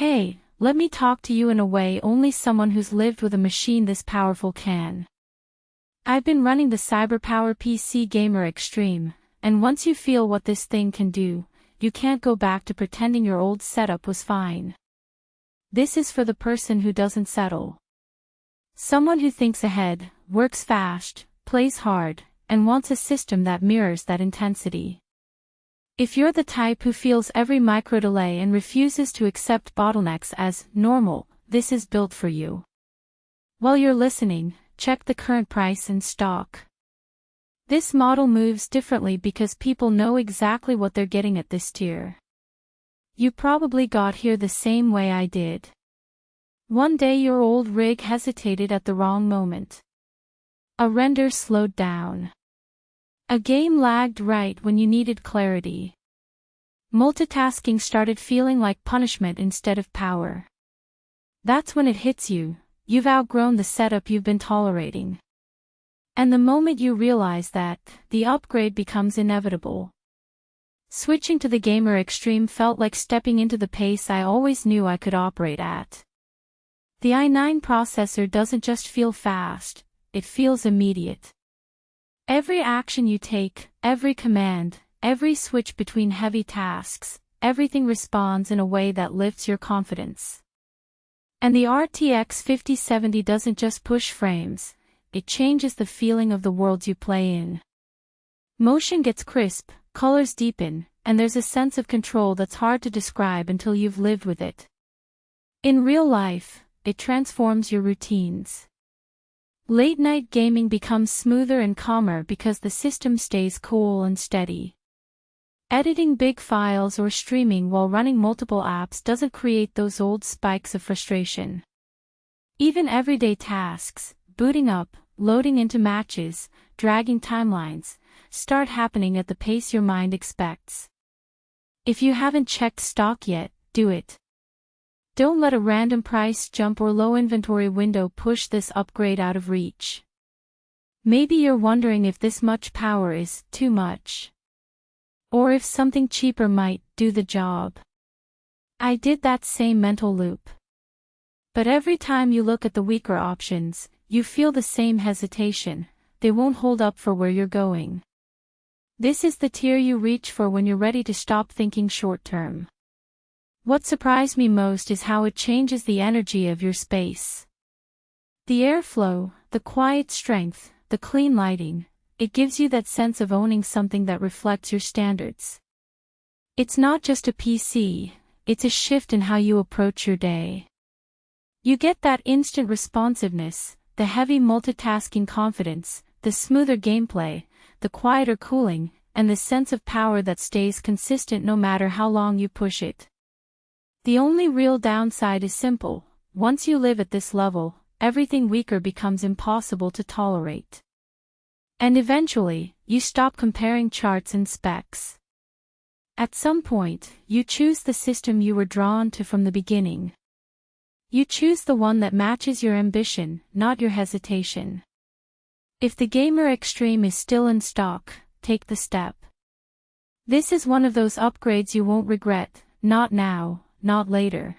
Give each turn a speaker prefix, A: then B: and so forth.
A: Hey, let me talk to you in a way only someone who's lived with a machine this powerful can. I've been running the CyberPowerPC Gamer Xtreme, and once you feel what this thing can do, you can't go back to pretending your old setup was fine. This is for the person who doesn't settle. Someone who thinks ahead, works fast, plays hard, and wants a system that mirrors that intensity. If you're the type who feels every micro delay and refuses to accept bottlenecks as normal, this is built for you. While you're listening, check the current price and stock. This model moves differently because people know exactly what they're getting at this tier. You probably got here the same way I did. One day your old rig hesitated at the wrong moment. A render slowed down. A game lagged right when you needed clarity. Multitasking started feeling like punishment instead of power. That's when it hits you, you've outgrown the setup you've been tolerating. And the moment you realize that, the upgrade becomes inevitable. Switching to the Gamer Xtreme felt like stepping into the pace I always knew I could operate at. The i9 processor doesn't just feel fast, it feels immediate. Every action you take, every command, every switch between heavy tasks, everything responds in a way that lifts your confidence. And the RTX 5070 doesn't just push frames, it changes the feeling of the worlds you play in. Motion gets crisp, colors deepen, and there's a sense of control that's hard to describe until you've lived with it. In real life, it transforms your routines. Late-night gaming becomes smoother and calmer because the system stays cool and steady. Editing big files or streaming while running multiple apps doesn't create those old spikes of frustration. Even everyday tasks, booting up, loading into matches, dragging timelines, start happening at the pace your mind expects. If you haven't checked stock yet, do it. Don't let a random price jump or low inventory window push this upgrade out of reach. Maybe you're wondering if this much power is too much. Or if something cheaper might do the job. I did that same mental loop. But every time you look at the weaker options, you feel the same hesitation, they won't hold up for where you're going. This is the tier you reach for when you're ready to stop thinking short-term. What surprised me most is how it changes the energy of your space. The airflow, the quiet strength, the clean lighting, it gives you that sense of owning something that reflects your standards. It's not just a PC, it's a shift in how you approach your day. You get that instant responsiveness, the heavy multitasking confidence, the smoother gameplay, the quieter cooling, and the sense of power that stays consistent no matter how long you push it. The only real downside is simple: once you live at this level, everything weaker becomes impossible to tolerate. And eventually, you stop comparing charts and specs. At some point, you choose the system you were drawn to from the beginning. You choose the one that matches your ambition, not your hesitation. If the Gamer Xtreme is still in stock, take the step. This is one of those upgrades you won't regret, not now, not later.